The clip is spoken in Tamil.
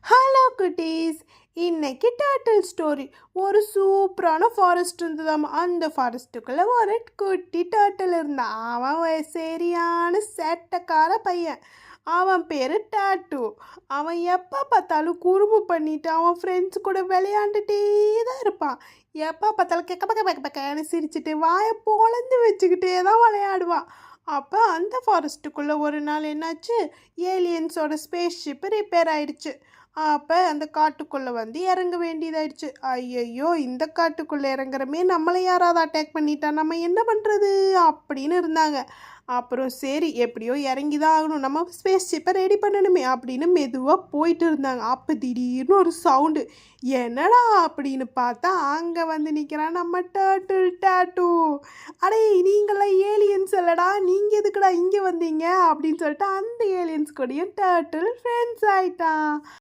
ஹலோ குட்டீஸ், இன்னைக்கு டர்ட்டில் ஸ்டோரி. ஒரு சூப்பரான ஃபாரஸ்ட் இருந்ததாம். அந்த ஃபாரஸ்ட்டுக்குள்ளே ஒரு குட்டி டர்ட்டில் இருந்தான். அவன் ஒரு சரியான சேட்டைக்கார பையன். அவன் பேர் டாட்டு. அவன் எப்போ பார்த்தாலும் குறும்பு பண்ணிட்டு அவன் ஃப்ரெண்ட்ஸ் கூட விளையாண்டுட்டே தான் இருப்பான். எப்போ பார்த்தாலும் கெக்க பக்க பக்க பக்கன்னு சிரிச்சுட்டு வாயை பொழந்து வச்சுக்கிட்டே தான் விளையாடுவான். அப்போ அந்த ஃபாரஸ்ட்டுக்குள்ளே ஒரு நாள் என்னாச்சு, ஏலியன்ஸோட ஸ்பேஸ் ஷிப்பு ரிப்பேர் ஆயிடுச்சு. அப்போ அந்த காட்டுக்குள்ளே வந்து இறங்க வேண்டியதாயிடுச்சு. ஐயையோ, இந்த காட்டுக்குள்ளே இறங்குறமே, நம்மளை யாராவது அட்டாக் பண்ணிட்டா நம்ம என்ன பண்ணுறது அப்படின்னு இருந்தாங்க. அப்புறம் சரி, எப்படியோ இறங்கி தான் ஆகணும், நம்ம ஸ்பேஸ் ஷிப்பை ரெடி பண்ணணுமே அப்படின்னு மெதுவாக போயிட்டு இருந்தாங்க. அப்போ திடீர்னு ஒரு சவுண்டு. என்னடா அப்படின்னு பார்த்தா அங்கே வந்து நிற்கிறான் நம்ம டர்ட்டில் டாட்டு. அடே, நீங்களாம் ஏலியன்ஸ் இல்லடா, நீங்கள் எதுக்குடா இங்கே வந்தீங்க அப்படின்னு சொல்லிட்டு அந்த ஏலியன்ஸ் கூடயும் டர்ட்டில் ஃப்ரெண்ட்ஸ் ஆயிட்டான்.